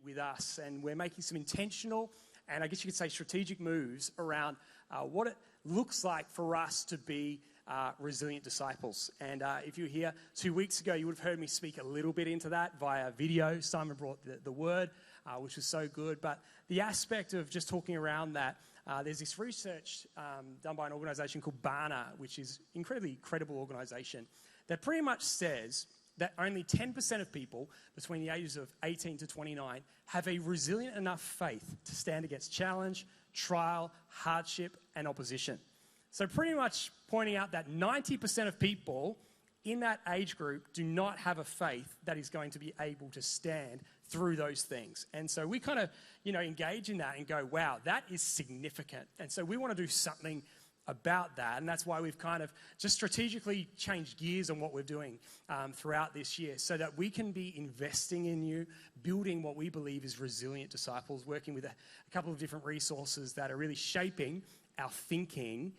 with us, and we're making some intentional and I guess you could say strategic moves around what it looks like for us to be resilient disciples. And if you were here 2 weeks ago, you would have heard me speak a little bit into that via video. Simon brought the word, which was so good. But the aspect of just talking around that, there's this research done by an organization called Barna, which is an incredibly credible organization, that pretty much says that only 10% of people between the ages of 18 to 29 have a resilient enough faith to stand against challenge, trial, hardship, and opposition. So pretty much pointing out that 90% of people in that age group do not have a faith that is going to be able to stand through those things. And so we kind of, engage in that and go, wow, that is significant. And so we want to do something about that. And that's why we've kind of just strategically changed gears on what we're doing throughout this year so that we can be investing in you, building what we believe is resilient disciples, working with a couple of different resources that are really shaping our thinking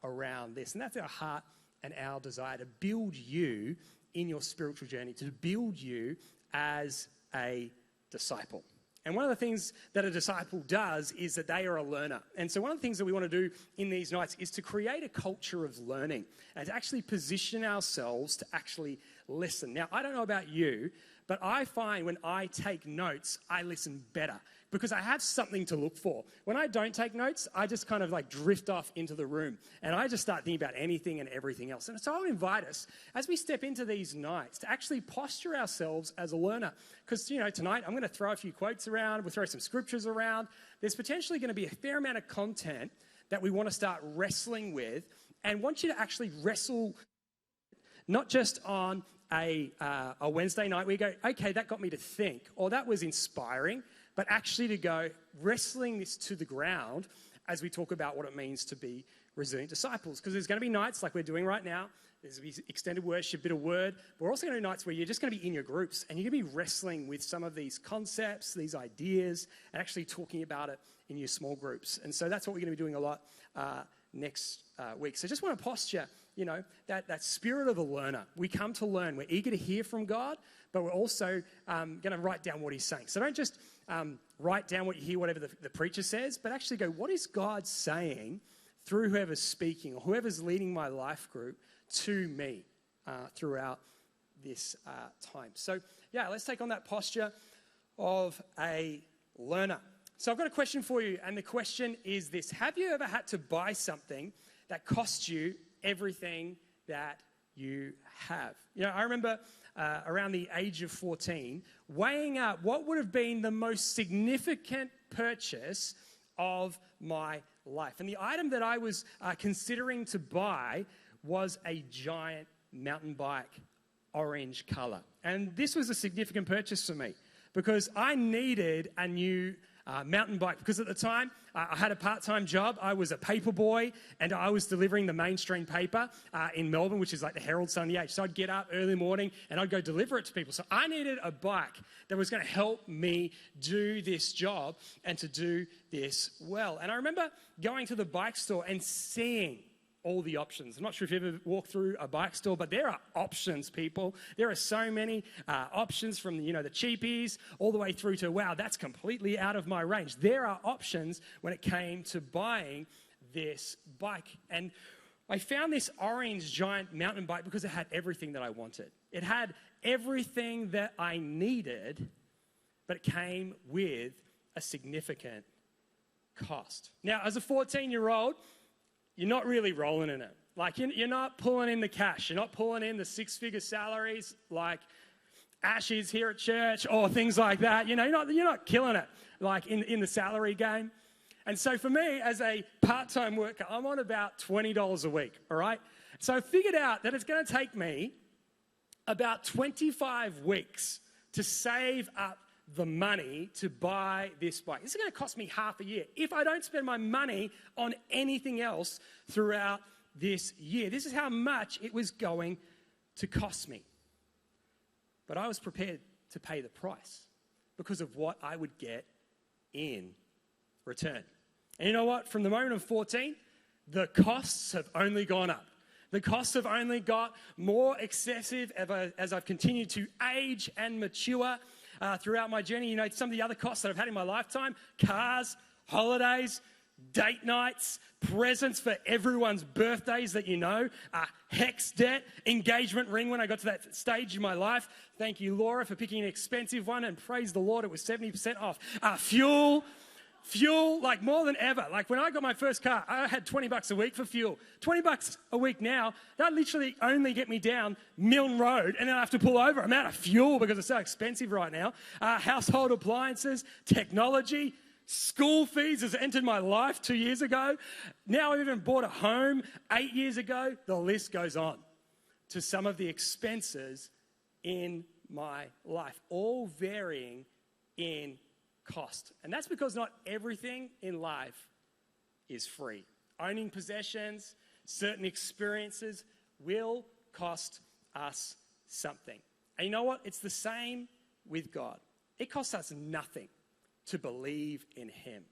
around this. And that's our heart and our desire to build you in your spiritual journey, to build you as a disciple. And one of the things that a disciple does is that they are a learner. And so one of the things that we want to do in these nights is to create a culture of learning and to actually position ourselves to actually listen. Now, I don't know about you, but I find when I take notes, I listen better because I have something to look for. When I don't take notes, I just kind of like drift off into the room and I just start thinking about anything and everything else. And so I'll invite us as we step into these nights to actually posture ourselves as a learner. Because, tonight I'm going to throw a few quotes around, we'll throw some scriptures around. There's potentially going to be a fair amount of content that we want to start wrestling with and want you to actually wrestle not just on a Wednesday night where you go, okay, that got me to think, or that was inspiring, but actually to go wrestling this to the ground as we talk about what it means to be resilient disciples. Because there's going to be nights like we're doing right now. There's going to be extended worship, a bit of word. But we're also going to be nights where you're just going to be in your groups and you're going to be wrestling with some of these concepts, these ideas, and actually talking about it in your small groups. And so that's what we're going to be doing a lot next week. So just want to posture, that spirit of a learner. We come to learn. We're eager to hear from God, but we're also going to write down what he's saying. So don't just write down what you hear, whatever the preacher says, but actually go, what is God saying through whoever's speaking or whoever's leading my life group to me throughout this time. So, let's take on that posture of a learner. So I've got a question for you, and the question is this. Have you ever had to buy something that cost you everything that you have? I remember around the age of 14, weighing up what would have been the most significant purchase of my life. And the item that I was considering to buy was a giant mountain bike, orange color. And this was a significant purchase for me because I needed a new mountain bike because at the time I had a part-time job. I was a paper boy and I was delivering the mainstream paper in Melbourne, which is like the Herald, Sun, the Age. So I'd get up early morning and I'd go deliver it to people. So I needed a bike that was going to help me do this job and to do this well. And I remember going to the bike store and seeing all the options. I'm not sure if you've ever walked through a bike store, but there are options, people. There are so many options from, the cheapies all the way through to, wow, that's completely out of my range. There are options when it came to buying this bike. And I found this orange giant mountain bike because it had everything that I wanted. It had everything that I needed, but it came with a significant cost. Now, as a 14-year-old, you're not really rolling in it. Like, you're not pulling in the cash. You're not pulling in the six-figure salaries like Ash is here at church or things like that. You're not killing it, like, in the salary game. And so for me, as a part-time worker, I'm on about $20 a week, all right? So I figured out that it's going to take me about 25 weeks to save up the money to buy this bike. This is going to cost me half a year if I don't spend my money on anything else throughout this year. This is how much it was going to cost me. But I was prepared to pay the price because of what I would get in return. And you know what? From the moment of 14, the costs have only gone up. The costs have only got more excessive as I've continued to age and mature. throughout my journey. You know, some of the other costs that I've had in my lifetime: cars, holidays, date nights, presents for everyone's birthdays that you know, hex debt, engagement ring when I got to that stage in my life. Thank you, Laura, for picking an expensive one, and praise the Lord, it was 70% off. Fuel, like more than ever. Like when I got my first car, I had $20 a week for fuel. $20 a week now, that literally only get me down Milne Road, and then I have to pull over. I'm out of fuel because it's so expensive right now. Household appliances, technology, school fees has entered my life 2 years ago. Now I've even bought a home 8 years ago. The list goes on to some of the expenses in my life, all varying in cost. And that's because not everything in life is free. Owning possessions, certain experiences will cost us something. And you know what? It's the same with God. It costs us nothing to believe in him,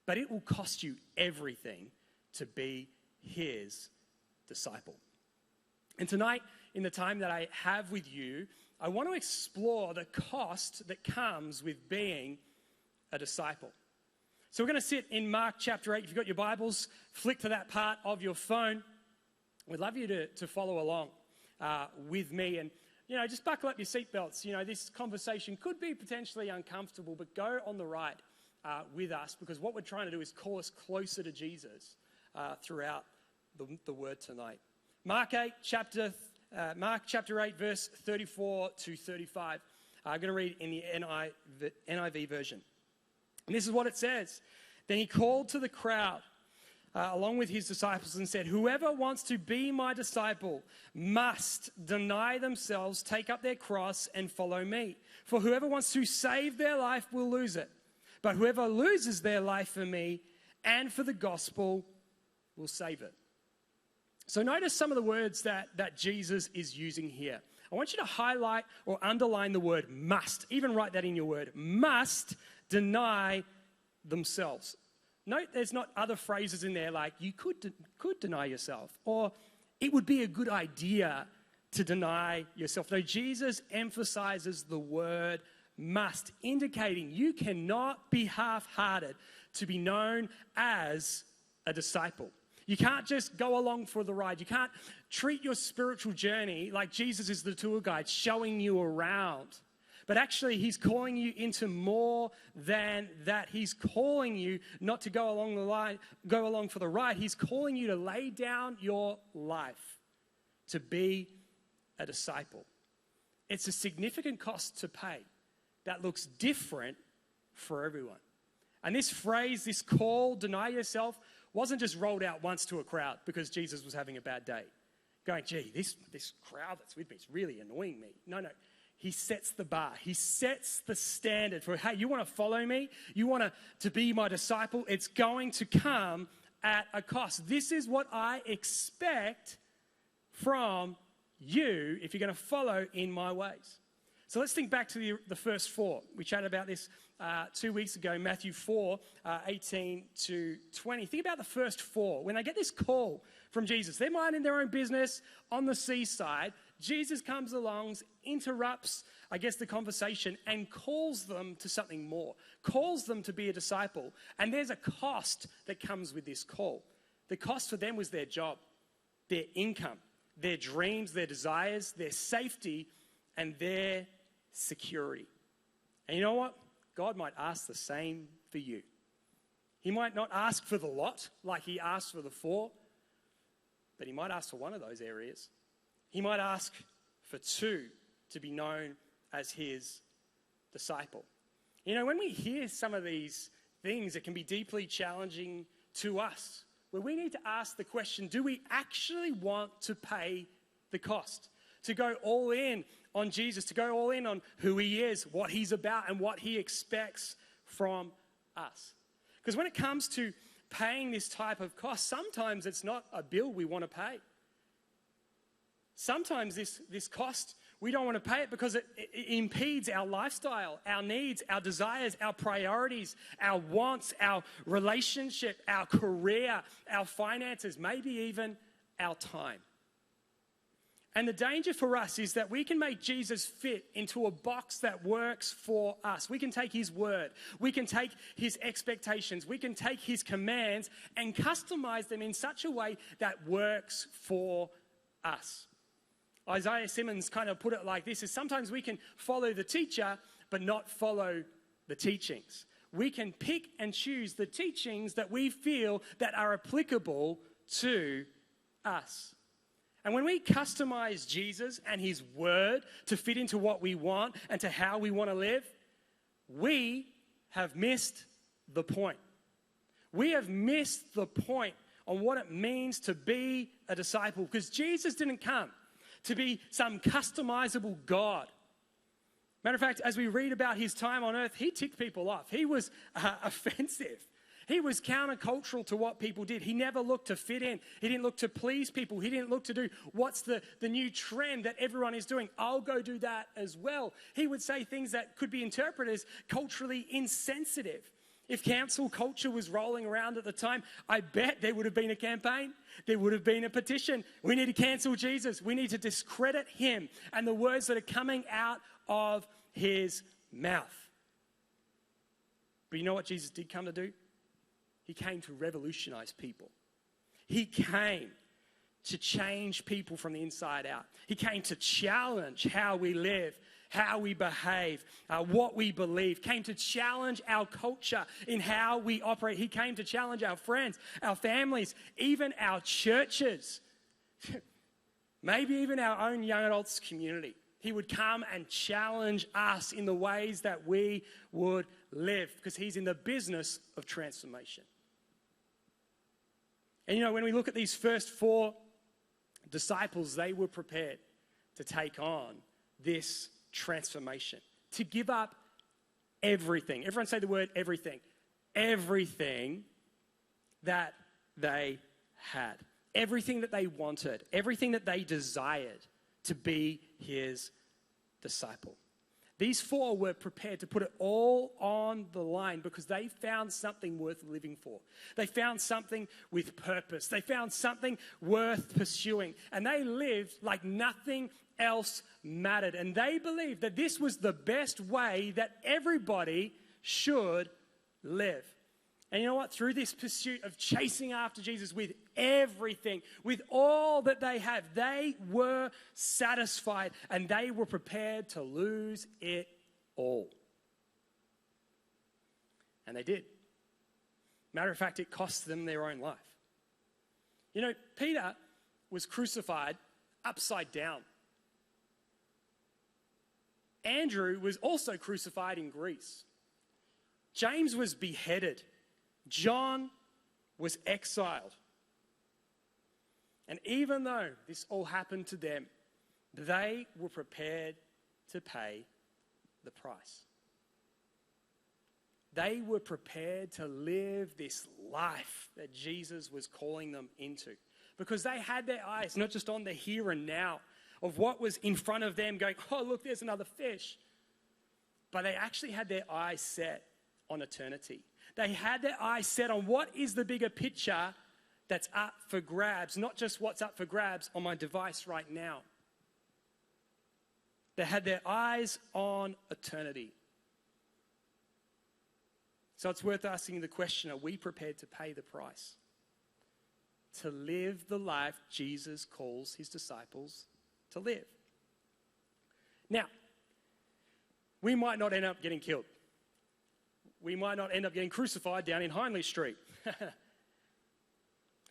but it will cost you everything to be his disciple. And tonight, in the time that I have with you, I want to explore the cost that comes with being a disciple. So we're going to sit in Mark chapter 8. If you've got your Bibles, flick to that part of your phone. We'd love you to follow along with me. And, you know, just buckle up your seatbelts. You know, this conversation could be potentially uncomfortable, but go on the ride with us, because what we're trying to do is call us closer to Jesus throughout the word tonight. Mark chapter 8, verse 34 to 35. I'm going to read in the NIV version. And this is what it says. Then he called to the crowd along with his disciples and said, "Whoever wants to be my disciple must deny themselves, take up their cross, and follow me. For whoever wants to save their life will lose it. But whoever loses their life for me and for the gospel will save it." So notice some of the words that Jesus is using here. I want you to highlight or underline the word must. Even write that in your word. Must deny themselves. Note there's not other phrases in there like you could deny yourself, or it would be a good idea to deny yourself. No, Jesus emphasizes the word must, indicating you cannot be half-hearted to be known as a disciple. You can't just go along for the ride. You can't treat your spiritual journey like Jesus is the tour guide showing you around. But actually, he's calling you into more than that. He's calling you not to go along for the ride. He's calling you to lay down your life to be a disciple. It's a significant cost to pay that looks different for everyone. And this phrase, this call, deny yourself, wasn't just rolled out once to a crowd because Jesus was having a bad day, going, gee, this crowd that's with me is really annoying me. No. He sets the bar. He sets the standard for, hey, you want to follow me? You want to be my disciple? It's going to come at a cost. This is what I expect from you if you're going to follow in my ways. So let's think back to the first four. We chatted about this 2 weeks ago, Matthew 4, 18 to 20. Think about the first four. When they get this call from Jesus, they're minding their own business on the seaside. Jesus comes along, interrupts, I guess, the conversation and calls them to something more, calls them to be a disciple. And there's a cost that comes with this call. The cost for them was their job, their income, their dreams, their desires, their safety, and their security. And you know what? God might ask the same for you. He might not ask for the lot like he asked for the four, but he might ask for one of those areas. He might ask for two to be known as his disciple. You know, when we hear some of these things, it can be deeply challenging to us, where we need to ask the question, do we actually want to pay the cost? To go all in on Jesus, to go all in on who he is, what he's about, and what he expects from us. Because when it comes to paying this type of cost, sometimes it's not a bill we want to pay. Sometimes this cost, we don't want to pay it because it impedes our lifestyle, our needs, our desires, our priorities, our wants, our relationship, our career, our finances, maybe even our time. And the danger for us is that we can make Jesus fit into a box that works for us. We can take his word. We can take his expectations. We can take his commands and customize them in such a way that works for us. Isaiah Simmons kind of put it like this, is sometimes we can follow the teacher, but not follow the teachings. We can pick and choose the teachings that we feel that are applicable to us. And when we customize Jesus and his word to fit into what we want and to how we want to live, we have missed the point. We have missed the point on what it means to be a disciple, because Jesus didn't come to be some customizable God. Matter of fact, as we read about his time on earth, he ticked people off. He was offensive. He was countercultural to what people did. He never looked to fit in. He didn't look to please people. He didn't look to do what's the new trend that everyone is doing. I'll go do that as well. He would say things that could be interpreted as culturally insensitive. If cancel culture was rolling around at the time, I bet there would have been a campaign. There would have been a petition. We need to cancel Jesus. We need to discredit him and the words that are coming out of his mouth. But you know what Jesus did come to do? He came to revolutionize people. He came to change people from the inside out. He came to challenge how we live, how we behave, what we believe. Came to challenge our culture in how we operate. He came to challenge our friends, our families, even our churches. Maybe even our own young adults community. He would come and challenge us in the ways that we would live, because he's in the business of transformation. And you know, when we look at these first 4 disciples, they were prepared to take on this transformation, to give up everything. Everyone say the word everything. Everything that they had, everything that they wanted, everything that they desired to be his disciple. These 4 were prepared to put it all on the line because they found something worth living for. They found something with purpose. They found something worth pursuing. And they lived like nothing else mattered. And they believed that this was the best way that everybody should live. And you know what? Through this pursuit of chasing after Jesus with everything, with all that they have, they were satisfied and they were prepared to lose it all. And they did. Matter of fact, it cost them their own life. You know, Peter was crucified upside down. Andrew was also crucified in Greece. James was beheaded. John was exiled. And even though this all happened to them, they were prepared to pay the price. They were prepared to live this life that Jesus was calling them into, because they had their eyes not just on the here and now of what was in front of them going, oh, look, there's another fish. But they actually had their eyes set on eternity. They had their eyes set on what is the bigger picture that's up for grabs, not just what's up for grabs on my device right now. They had their eyes on eternity. So it's worth asking the question, are we prepared to pay the price? To live the life Jesus calls his disciples to live? Now, we might not end up getting killed. We might not end up getting crucified down in Hindley Street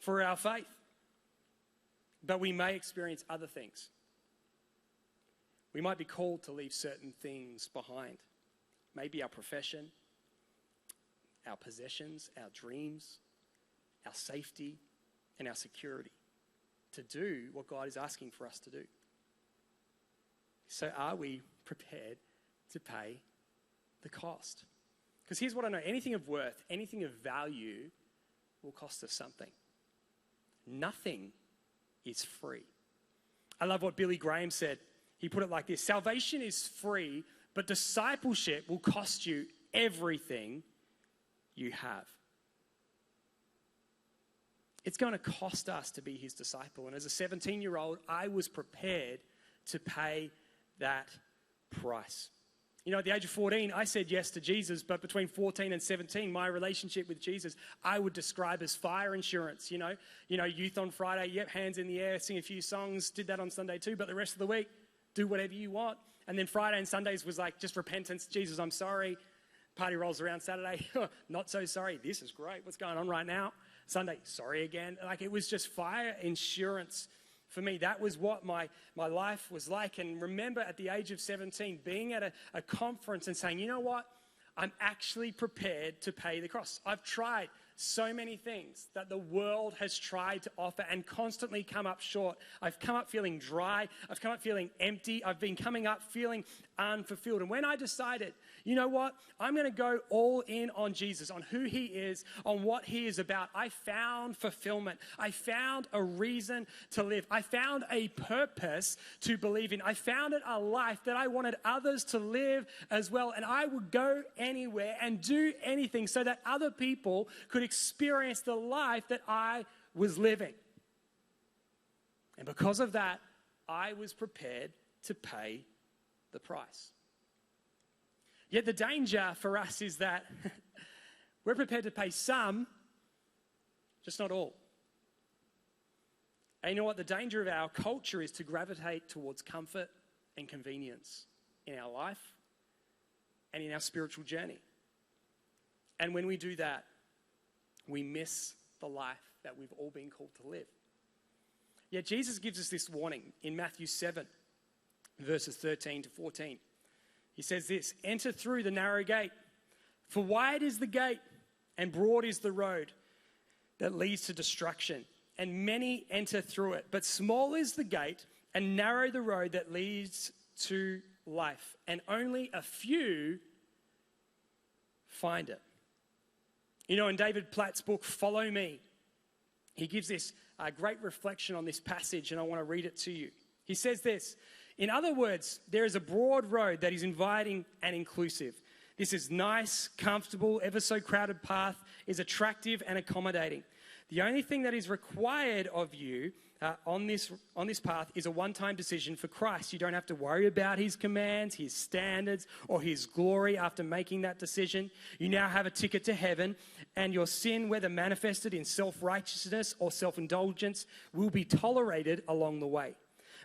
for our faith. But we may experience other things. We might be called to leave certain things behind. Maybe our profession, our possessions, our dreams, our safety, and our security, to do what God is asking for us to do. So are we prepared to pay the cost? Because here's what I know. Anything of worth, anything of value will cost us something. Nothing is free. I love what Billy Graham said. He put it like this: salvation is free, but discipleship will cost you everything you have. It's going to cost us to be his disciple. And as a 17-year-old, I was prepared to pay that price. You know, at the age of 14, I said yes to Jesus, but between 14 and 17, my relationship with Jesus, I would describe as fire insurance, you know, youth on Friday, yep, hands in the air, sing a few songs, did that on Sunday too, but the rest of the week, do whatever you want. And then Friday and Sundays was like just repentance, Jesus, I'm sorry. Party rolls around Saturday, not so sorry, this is great, what's going on right now? Sunday, sorry again. Like, it was just fire insurance for me. That was what my life was like. And remember, at the age of 17, being at a conference and saying, you know what? I'm actually prepared to pay the cost. I've tried so many things that the world has tried to offer and constantly come up short. I've come up feeling dry. I've come up feeling empty. I've been coming up feeling unfulfilled. And when I decided, you know what? I'm going to go all in on Jesus, on who he is, on what he is about. I found fulfillment. I found a reason to live. I found a purpose to believe in. I found a life that I wanted others to live as well. And I would go anywhere and do anything so that other people could experience the life that I was living. And because of that, I was prepared to pay the price. Yet the danger for us is that we're prepared to pay some, just not all. And you know what? The danger of our culture is to gravitate towards comfort and convenience in our life and in our spiritual journey. And when we do that, we miss the life that we've all been called to live. Yet Jesus gives us this warning in Matthew 7, verses 13 to 14. He says this, enter through the narrow gate, for wide is the gate and broad is the road that leads to destruction, and many enter through it. But small is the gate and narrow the road that leads to life, and only a few find it. You know, in David Platt's book, Follow Me, he gives this great reflection on this passage, and I want to read it to you. He says this, in other words, there is a broad road that is inviting and inclusive. This is nice, comfortable, ever so crowded path is attractive and accommodating. The only thing that is required of you on this path is a one-time decision for Christ. You don't have to worry about his commands, his standards, or his glory after making that decision. You now have a ticket to heaven, and your sin, whether manifested in self-righteousness or self-indulgence, will be tolerated along the way.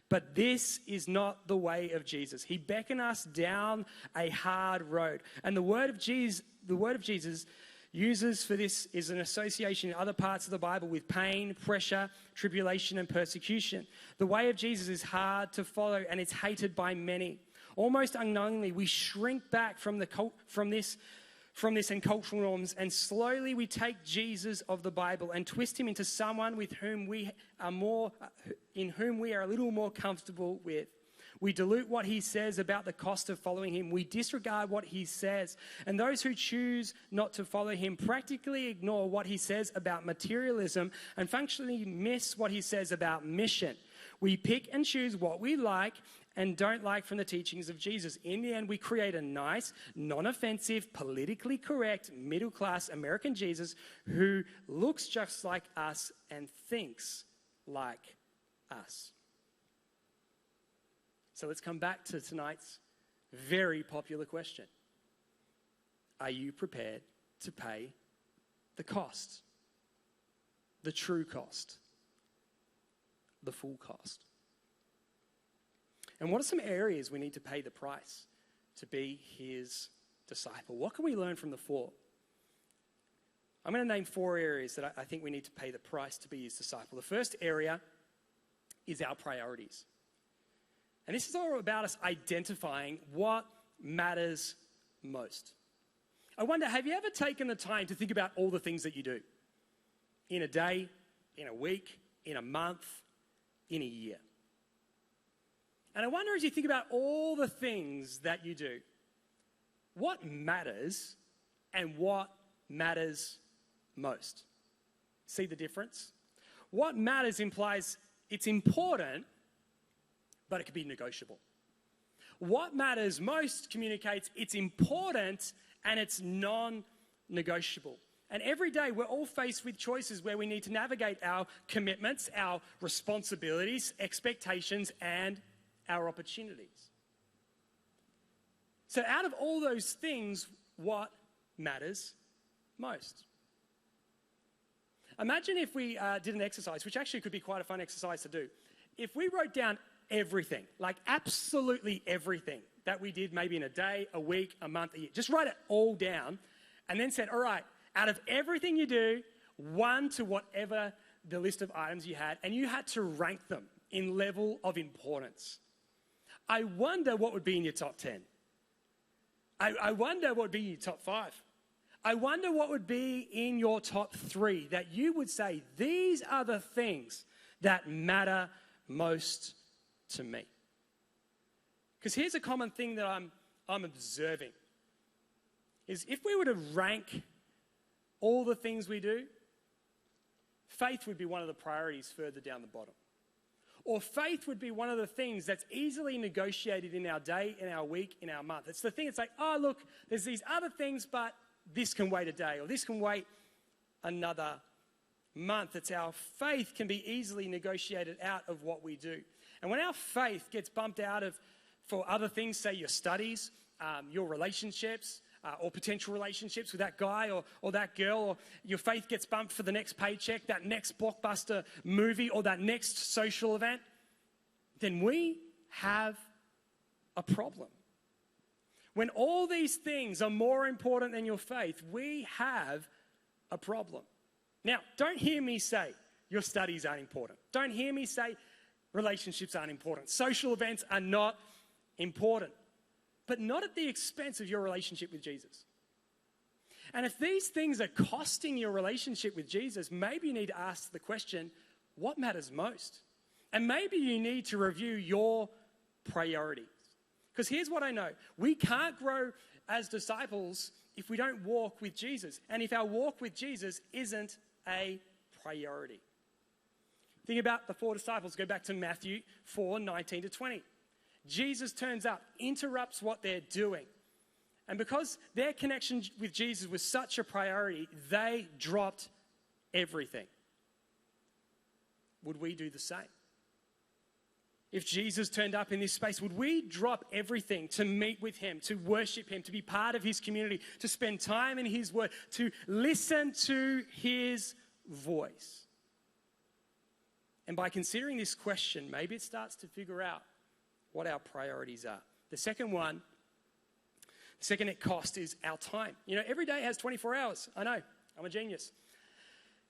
But this is not the way of Jesus. He beckoned us down a hard road. And the word of Jesus uses for this is an association in other parts of the Bible with pain, pressure, tribulation, and persecution. The way of Jesus is hard to follow, and it's hated by many. Almost unknowingly, we shrink back from this and cultural norms, and slowly we take Jesus of the Bible and twist him into someone with whom we are a little more comfortable with. We dilute what he says about the cost of following him. We disregard what he says. And those who choose not to follow him practically ignore what he says about materialism and functionally miss what he says about mission. We pick and choose what we like and don't like from the teachings of Jesus. In the end, we create a nice, non-offensive, politically correct, middle-class American Jesus who looks just like us and thinks like us. So let's come back to tonight's very popular question. Are you prepared to pay the cost? The true cost? The full cost? And what are some areas we need to pay the price to be his disciple? What can we learn from the four? I'm going to name 4 areas that I think we need to pay the price to be his disciple. The first area is our priorities. And this is all about us identifying what matters most. I wonder, have you ever taken the time to think about all the things that you do? In a day, in a week, in a month, in a year. And I wonder, as you think about all the things that you do, what matters and what matters most? See the difference? What matters implies it's important, but it can be negotiable. What matters most communicates it's important and it's non-negotiable. And every day we're all faced with choices where we need to navigate our commitments, our responsibilities, expectations, and our opportunities. So out of all those things, what matters most? Imagine if we did an exercise, which actually could be quite a fun exercise to do. If we wrote down everything, like absolutely everything that we did maybe in a day, a week, a month, a year, just write it all down and then said, all right, out of everything you do, 1 to whatever the list of items you had, and you had to rank them in level of importance. I wonder what would be in your top 10. I wonder what would be in your top 5. I wonder what would be in your top 3 that you would say, these are the things that matter most to me. Because here's a common thing that I'm observing, is if we were to rank all the things we do, faith would be one of the priorities further down the bottom. Or faith would be one of the things that's easily negotiated in our day, in our week, in our month. It's the thing, it's like, oh, look, there's these other things, but this can wait a day, or this can wait another month. It's our faith can be easily negotiated out of what we do. And when our faith gets bumped out of for other things, say your studies, your relationships, or potential relationships with that guy or that girl, or your faith gets bumped for the next paycheck, that next blockbuster movie, or that next social event, then we have a problem. When all these things are more important than your faith, we have a problem. Now, don't hear me say your studies aren't important. Don't hear me say relationships aren't important. Social events are not important. But not at the expense of your relationship with Jesus. And if these things are costing your relationship with Jesus, maybe you need to ask the question, what matters most? And maybe you need to review your priorities. Because here's what I know. We can't grow as disciples if we don't walk with Jesus. And if our walk with Jesus isn't a priority. Think about the 4 disciples. Go back to Matthew 4:19-20. Jesus turns up, interrupts what they're doing. And because their connection with Jesus was such a priority, they dropped everything. Would we do the same? If Jesus turned up in this space, would we drop everything to meet with him, to worship him, to be part of his community, to spend time in his word, to listen to his voice? And by considering this question, maybe it starts to figure out what our priorities are. The second net cost is our time. You know, every day has 24 hours. I know, I'm a genius.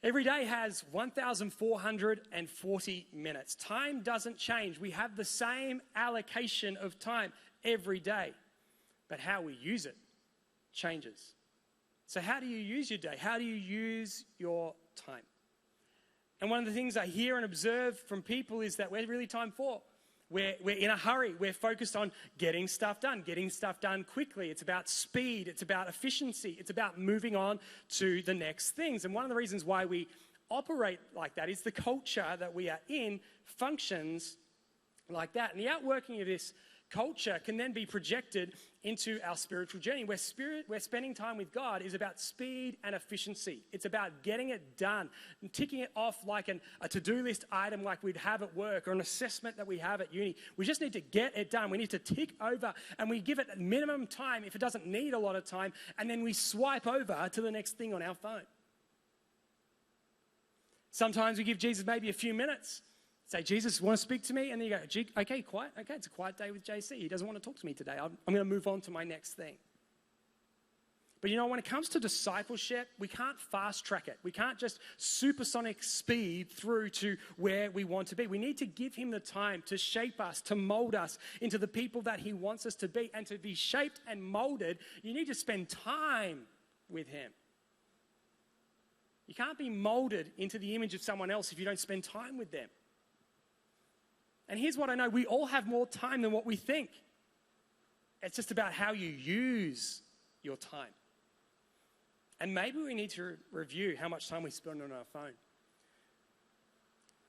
Every day has 1,440 minutes. Time doesn't change. We have the same allocation of time every day. But how we use it changes. So how do you use your day? How do you use your time? And one of the things I hear and observe from people is that we're really time poor. We're in a hurry. We're focused on getting stuff done quickly. It's about speed. It's about efficiency. It's about moving on to the next things. And one of the reasons why we operate like that is the culture that we are in functions like that. And the outworking of this culture can then be projected into our spiritual journey, where spending time with God is about speed and efficiency. It's about getting it done and ticking it off like a to-do list item like we'd have at work or an assessment that we have at uni. We just need to get it done. We need to tick over, and we give it minimum time if it doesn't need a lot of time, and then we swipe over to the next thing on our phone. Sometimes we give Jesus maybe a few minutes. Say, Jesus, want to speak to me? And then you go, okay, quiet. Okay, it's a quiet day with JC. He doesn't want to talk to me today. I'm going to move on to my next thing. But you know, when it comes to discipleship, we can't fast track it. We can't just supersonic speed through to where we want to be. We need to give him the time to shape us, to mold us into the people that he wants us to be. And to be shaped and molded, you need to spend time with him. You can't be molded into the image of someone else if you don't spend time with them. And here's what I know. We all have more time than what we think. It's just about how you use your time. And maybe we need to review how much time we spend on our phone.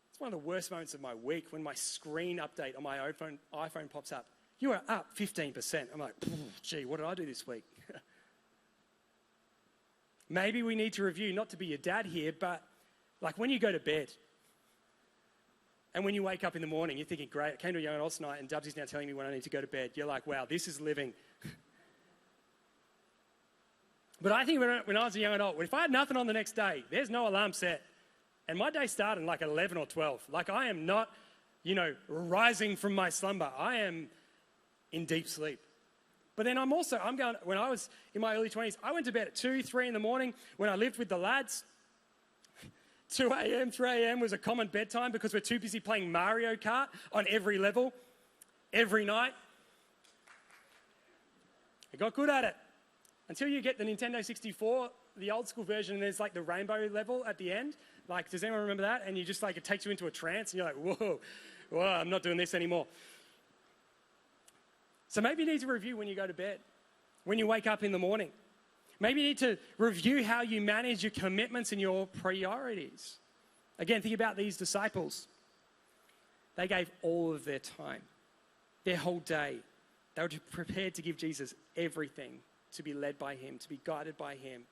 It's one of the worst moments of my week when my screen update on my iPhone pops up. You are up 15%. I'm like, gee, what did I do this week? maybe we need to review, not to be your dad here, but like when you go to bed and when you wake up in the morning, you're thinking, great, I came to a young adults tonight and Dubsy's now telling me when I need to go to bed. You're like, wow, this is living. But I think when I was a young adult, if I had nothing on the next day, there's no alarm set. And my day started like at 11 or 12. Like I am not, rising from my slumber. I am in deep sleep. But then when I was in my early 20s, I went to bed at 2, 3 in the morning when I lived with the lads. 2 a.m., 3 a.m. was a common bedtime because we're too busy playing Mario Kart on every level, every night. I got good at it. Until you get the Nintendo 64, the old school version, and there's like the rainbow level at the end. Like, does anyone remember that? And you just like, it takes you into a trance and you're like, whoa, I'm not doing this anymore. So maybe you need to review when you go to bed, when you wake up in the morning. Maybe you need to review how you manage your commitments and your priorities. Again, think about these disciples. They gave all of their time, their whole day. They were prepared to give Jesus everything, to be led by him, to be guided by him,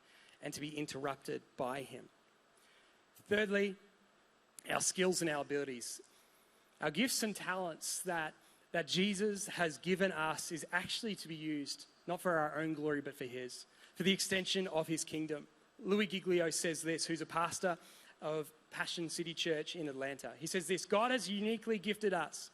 and to be interrupted by him. Thirdly, our skills and our abilities. Our gifts and talents that Jesus has given us is actually to be used, not for our own glory, but for his, for the extension of his kingdom. Louis Giglio says this, who's a pastor of Passion City Church in Atlanta. He says this, God has uniquely gifted us.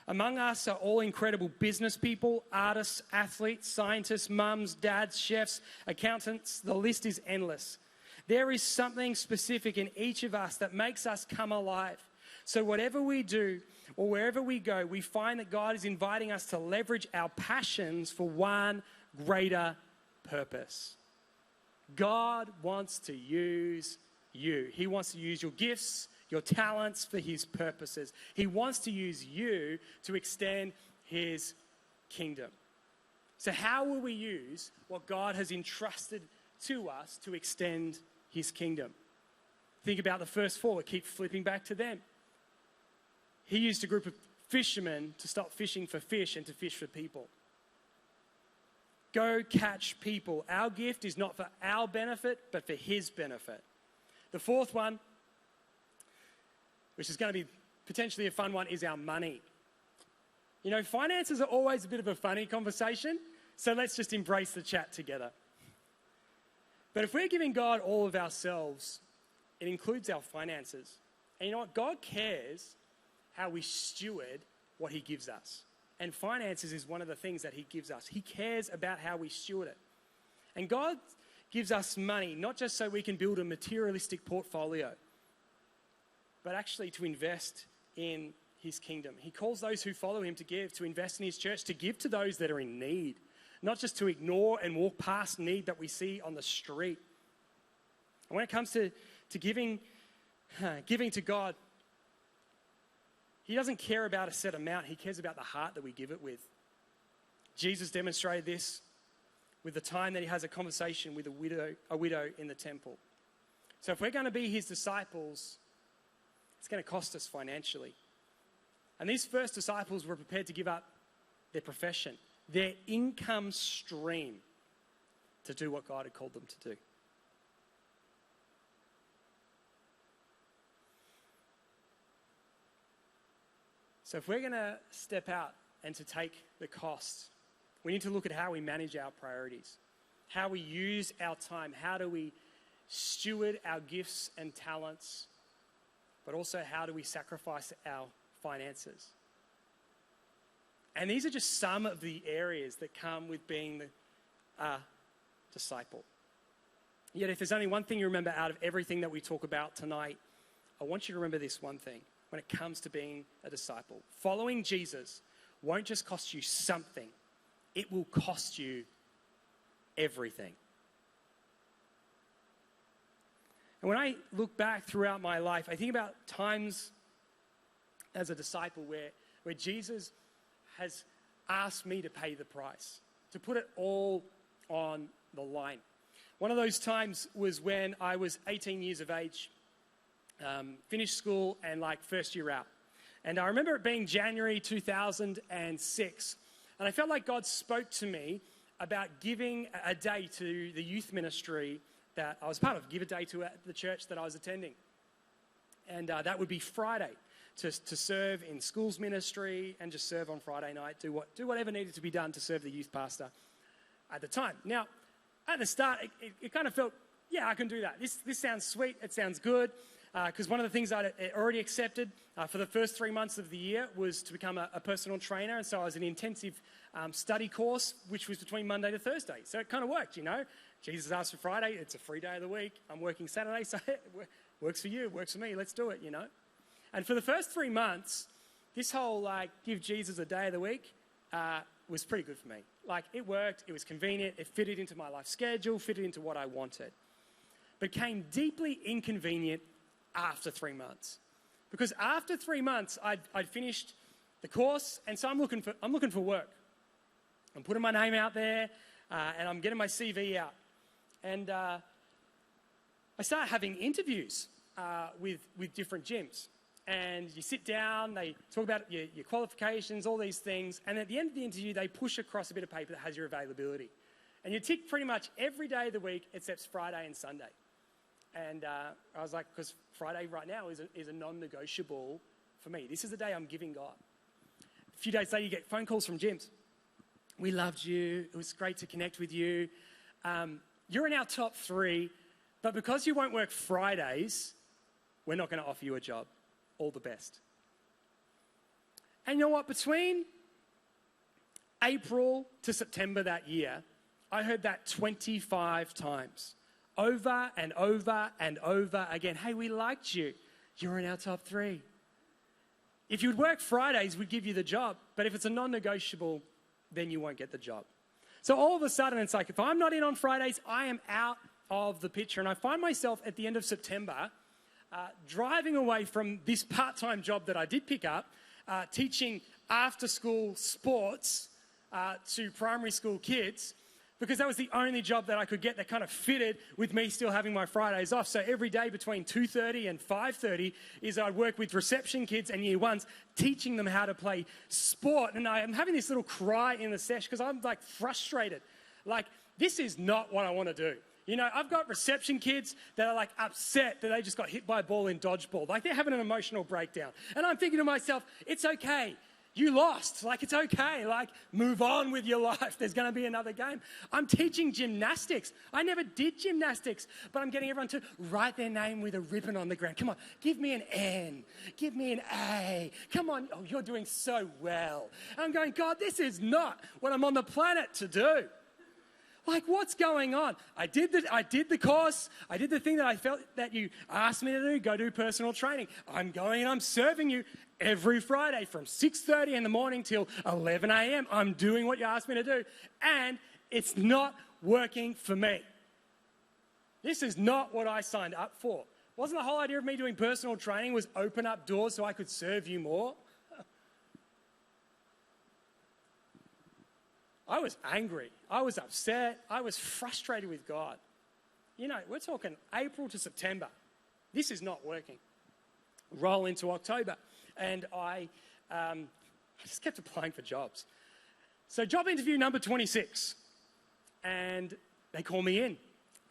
Among us are all incredible business people, artists, athletes, scientists, mums, dads, chefs, accountants. The list is endless. There is something specific in each of us that makes us come alive. So whatever we do or wherever we go, we find that God is inviting us to leverage our passions for one greater purpose. God wants to use you. He wants to use your gifts, your talents for his purposes. He wants to use you to extend his kingdom. So how will we use what God has entrusted to us to extend his kingdom? Think about the first four. Keep flipping back to them. He used a group of fishermen to stop fishing for fish and to fish for people. Go catch people. Our gift is not for our benefit, but for his benefit. The fourth one, which is going to be potentially a fun one, is our money. Finances are always a bit of a funny conversation, so let's just embrace the chat together. But if we're giving God all of ourselves, it includes our finances. And you know what? God cares how we steward what he gives us. And finances is one of the things that he gives us. He cares about how we steward it. And God gives us money, not just so we can build a materialistic portfolio, but actually to invest in his kingdom. He calls those who follow him to give, to invest in his church, to give to those that are in need, not just to ignore and walk past need that we see on the street. And when it comes to giving to God, he doesn't care about a set amount. He cares about the heart that we give it with. Jesus demonstrated this with the time that he has a conversation with a widow in the temple. So if we're going to be his disciples, it's going to cost us financially. And these first disciples were prepared to give up their profession, their income stream, to do what God had called them to do. So if we're going to step out and to take the cost, we need to look at how we manage our priorities, how we use our time, how do we steward our gifts and talents, but also how do we sacrifice our finances. And these are just some of the areas that come with being a disciple. Yet if there's only one thing you remember out of everything that we talk about tonight, I want you to remember this one thing when it comes to being a disciple. Following Jesus won't just cost you something, it will cost you everything. And when I look back throughout my life, I think about times as a disciple where Jesus has asked me to pay the price, to put it all on the line. One of those times was when I was 18 years of age, finished school and first year out. And I remember it being January 2006. And I felt like God spoke to me about giving a day to the youth ministry that I was part of, Give a Day to at the church that I was attending. And that would be Friday, to serve in schools ministry and just serve on Friday night, do whatever needed to be done to serve the youth pastor at the time. Now, at the start, it kind of felt, yeah, I can do that. This sounds sweet. It sounds good. Because one of the things I'd already accepted for the first 3 months of the year was to become a personal trainer. And so I was in an intensive study course, which was between Monday to Thursday. So it kind of worked, you know. Jesus asked for Friday. It's a free day of the week. I'm working Saturday, so it works for you, works for me. Let's do it, you know. And for the first 3 months, this whole, give Jesus a day of the week was pretty good for me. Like, it worked. It was convenient. It fitted into my life schedule, fitted into what I wanted. But came deeply inconvenient after 3 months, because after 3 months I'd finished the course, and so I'm looking for work. I'm putting my name out there, and I'm getting my CV out, and I start having interviews with different gyms, and you sit down, they talk about your qualifications, all these things, and at the end of the interview they push across a bit of paper that has your availability, and you tick pretty much every day of the week except Friday and Sunday. And I was like, because Friday right now is a non-negotiable for me. This is the day I'm giving God. A few days later, you get phone calls from gyms. We loved you. It was great to connect with you. You're in our top 3, but because you won't work Fridays, we're not going to offer you a job. All the best. And you know what? Between April to September that year, I heard that 25 times. Over and over and over again. Hey, we liked you. You're in our top 3. If you'd work Fridays, we'd give you the job. But if it's a non-negotiable, then you won't get the job. So all of a sudden, it's like, if I'm not in on Fridays, I am out of the picture. And I find myself at the end of September driving away from this part-time job that I did pick up, teaching after-school sports to primary school kids, because that was the only job that I could get that kind of fitted with me still having my Fridays off. So every day between 2:30 and 5:30 is I'd work with reception kids and year ones, teaching them how to play sport. And I'm having this little cry in the sesh because I'm like frustrated. Like, this is not what I want to do. You know, I've got reception kids that are like upset that they just got hit by a ball in dodgeball. Like, they're having an emotional breakdown. And I'm thinking to myself, it's okay. You lost. Like, it's okay. Like, move on with your life. There's going to be another game. I'm teaching gymnastics. I never did gymnastics, but I'm getting everyone to write their name with a ribbon on the ground. Come on, give me an N. Give me an A. Come on. Oh, you're doing so well. And I'm going, God, this is not what I'm on the planet to do. Like, what's going on? I did the course. I did the thing that I felt that you asked me to do, go do personal training. I'm going and I'm serving you every Friday from 6:30 in the morning till 11 a.m. I'm doing what you asked me to do. And it's not working for me. This is not what I signed up for. Wasn't the whole idea of me doing personal training was open up doors so I could serve you more? I was angry. I was upset. I was frustrated with God. You know, we're talking April to September. This is not working. Roll into October. And I just kept applying for jobs. So job interview number 26. And they call me in.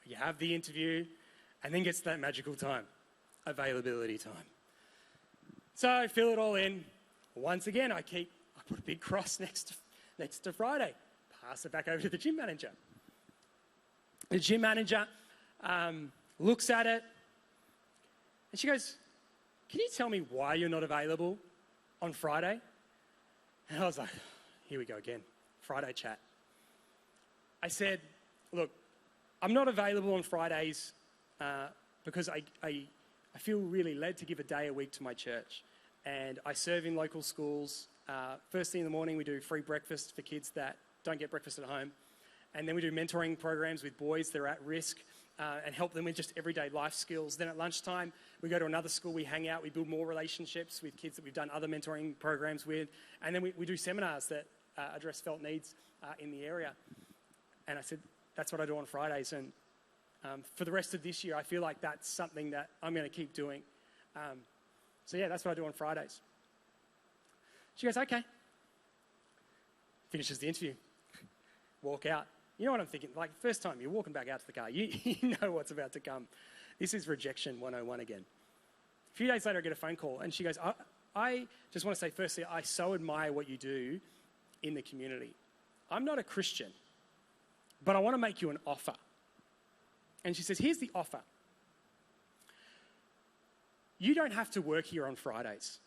You have the interview, and then gets to that magical time. Availability time. So I fill it all in. Once again, I put a big cross next to Friday. Pass it back over to the gym manager. The gym manager looks at it, and she goes, "Can you tell me why you're not available on Friday?" And I was like, here we go again, Friday chat. I said, look, I'm not available on Fridays because I feel really led to give a day a week to my church. And I serve in local schools. First thing in the morning, we do free breakfast for kids that don't get breakfast at home. And then we do mentoring programs with boys that are at risk and help them with just everyday life skills. Then at lunchtime, we go to another school, we hang out, we build more relationships with kids that we've done other mentoring programs with. And then we do seminars that address felt needs in the area. And I said, that's what I do on Fridays. And for the rest of this year, I feel like that's something that I'm going to keep doing. So yeah, that's what I do on Fridays. She goes, okay. Finishes the interview. Walk out. You know what I'm thinking? Like, first time you're walking back out to the car, you know what's about to come. This is rejection 101 again. A few days later, I get a phone call, and she goes, I just want to say, firstly, I so admire what you do in the community. I'm not a Christian, but I want to make you an offer. And she says, here's the offer. You don't have to work here on Fridays.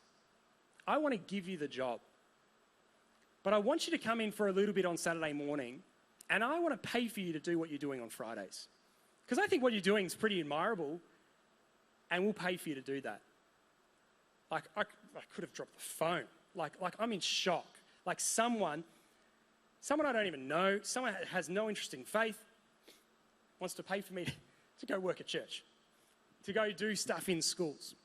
I want to give you the job. But I want you to come in for a little bit on Saturday morning, and I want to pay for you to do what you're doing on Fridays. Because I think what you're doing is pretty admirable, and we'll pay for you to do that. Like, I could have dropped the phone. Like I'm in shock. Like someone I don't even know, someone that has no interest in faith, wants to pay for me to go work at church, to go do stuff in schools.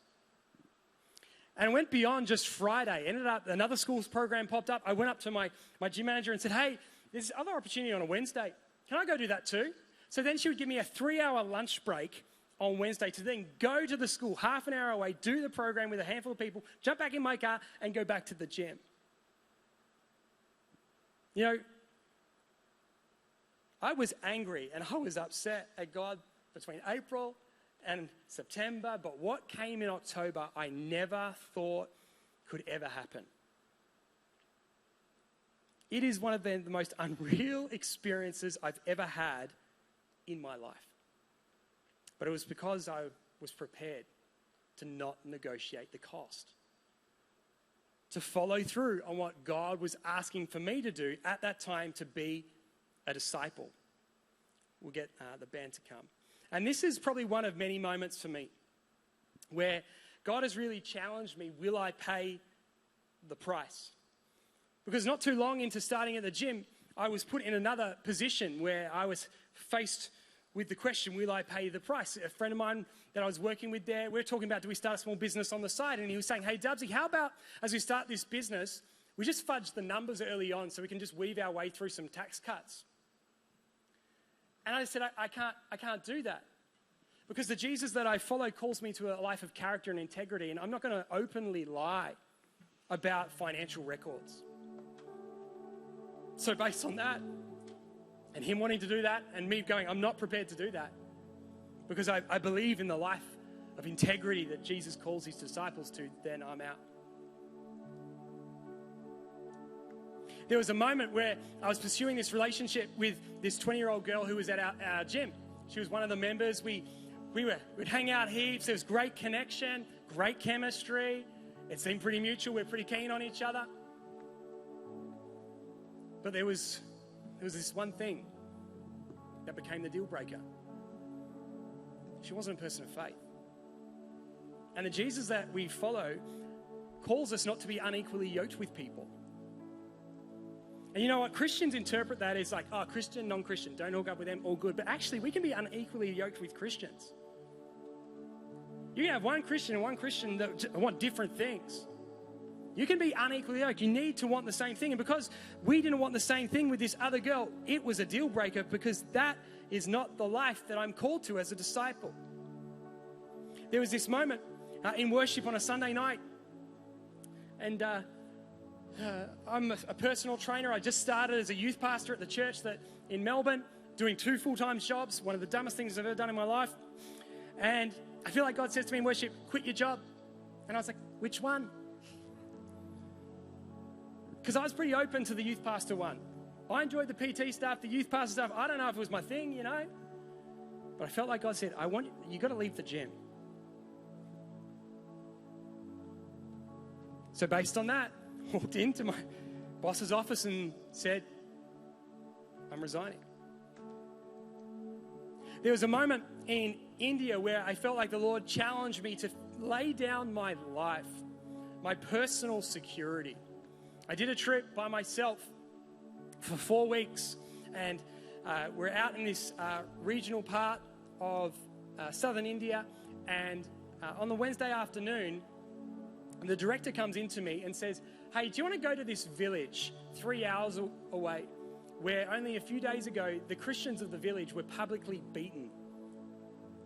And it went beyond just Friday. Ended up, another schools program popped up. I went up to my gym manager and said, hey, there's other opportunity on a Wednesday. Can I go do that too? So then she would give me a 3-hour lunch break on Wednesday to then go to the school half an hour away, do the program with a handful of people, jump back in my car and go back to the gym. You know, I was angry and I was upset at God between April and September, but what came in October, I never thought could ever happen. It is one of the most unreal experiences I've ever had in my life. But it was because I was prepared to not negotiate the cost, to follow through on what God was asking for me to do at that time, to be a disciple. We'll get the band to come. And this is probably one of many moments for me where God has really challenged me, will I pay the price? Because not too long into starting at the gym, I was put in another position where I was faced with the question, will I pay the price? A friend of mine that I was working with there, we were talking about, do we start a small business on the side? And he was saying, hey, Dubsy, how about as we start this business, we just fudge the numbers early on so we can just weave our way through some tax cuts. And I said, I can't do that. Because the Jesus that I follow calls me to a life of character and integrity, and I'm not going to openly lie about financial records. So based on that, and him wanting to do that, and me going, I'm not prepared to do that, because I believe in the life of integrity that Jesus calls his disciples to, then I'm out. There was a moment where I was pursuing this relationship with this 20-year-old girl who was at our gym. She was one of the members. We'd hang out heaps. There was great connection, great chemistry. It seemed pretty mutual. We're pretty keen on each other. But there was this one thing that became the deal breaker. She wasn't a person of faith. And the Jesus that we follow calls us not to be unequally yoked with people. And you know what? Christians interpret that as like, oh, Christian, non-Christian, don't hook up with them, all good. But actually, we can be unequally yoked with Christians. You can have one Christian and one Christian that want different things. You can be unequally yoked. You need to want the same thing. And because we didn't want the same thing with this other girl, it was a deal breaker, because that is not the life that I'm called to as a disciple. There was this moment in worship on a Sunday night, and I'm a personal trainer. I just started as a youth pastor at the church in Melbourne, doing 2 full-time jobs, one of the dumbest things I've ever done in my life. And I feel like God says to me in worship, quit your job. And I was like, which one? Because I was pretty open to the youth pastor one. I enjoyed the PT stuff, the youth pastor stuff. I don't know if it was my thing, you know. But I felt like God said, you got to leave the gym. So based on that, walked into my boss's office and said, I'm resigning. There was a moment in India where I felt like the Lord challenged me to lay down my life, my personal security. I did a trip by myself for 4 weeks, and we're out in this regional part of southern India, and on the Wednesday afternoon, the director comes into me and says, hey, do you want to go to this village 3 hours away where only a few days ago the Christians of the village were publicly beaten?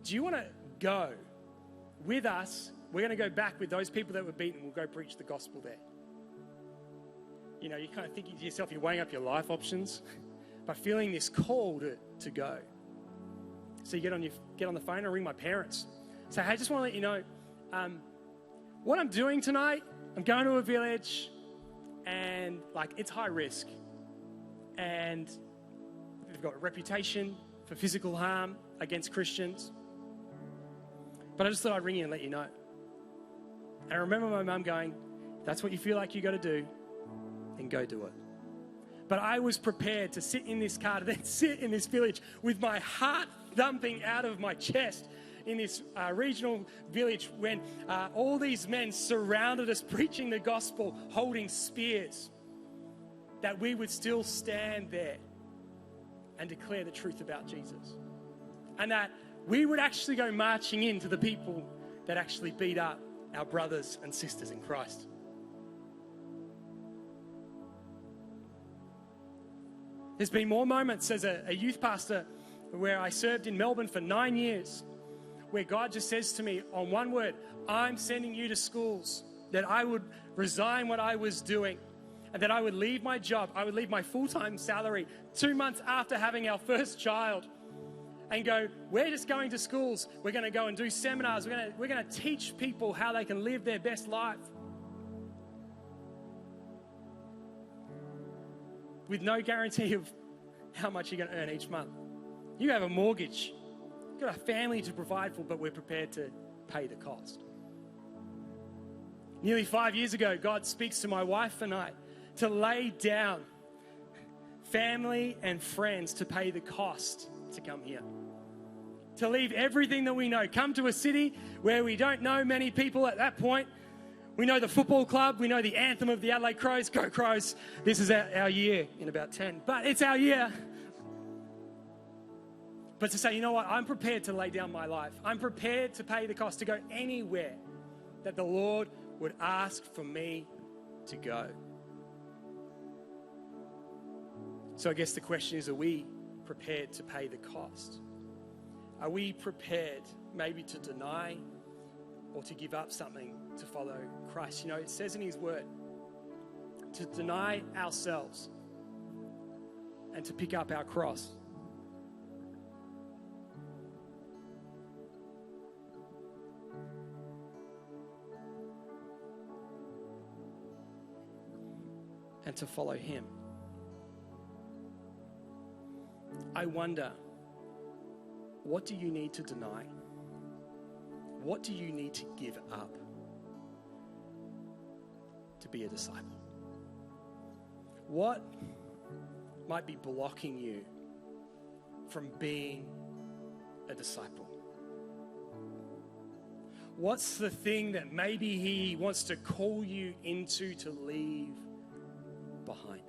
Do you want to go with us? We're going to go back with those people that were beaten. We'll go preach the gospel there. You know, you kind of think to yourself, you're weighing up your life options. but feeling this call to go. So you get on the phone and ring my parents. Say, hey, I just want to let you know what I'm doing tonight. I'm going to a village, and like it's high risk, and they've got a reputation for physical harm against Christians. But I just thought I'd ring you and let you know. And I remember my mum going, if that's what you feel like you got to do, then go do it. But I was prepared to sit in this car, to then sit in this village with my heart thumping out of my chest in this regional village when all these men surrounded us preaching the gospel, holding spears, that we would still stand there and declare the truth about Jesus. And that we would actually go marching into the people that actually beat up our brothers and sisters in Christ. There's been more moments as a youth pastor where I served in Melbourne for 9 years, where God just says to me on one word, I'm sending you to schools, that I would resign what I was doing and that I would leave my job. I would leave my full-time salary 2 months after having our first child and go, we're just going to schools. We're going to go and do seminars. We're going to teach people how they can live their best life. With no guarantee of how much you're going to earn each month. You have a mortgage. You've got a family to provide for, but we're prepared to pay the cost. Nearly 5 years ago, God speaks to my wife and I to lay down family and friends to pay the cost to come here. To leave everything that we know, come to a city where we don't know many people at that point. We know the football club, we know the anthem of the Adelaide Crows, go Crows. This is our year in about 10, but it's our year. But to say, you know what, I'm prepared to lay down my life. I'm prepared to pay the cost to go anywhere that the Lord would ask for me to go. So I guess the question is, are we prepared to pay the cost? Are we prepared maybe to deny or to give up something to follow Christ? You know, it says in his word to deny ourselves and to pick up our cross. And to follow him. I wonder, what do you need to deny? What do you need to give up to be a disciple? What might be blocking you from being a disciple? What's the thing that maybe he wants to call you into to leave behind?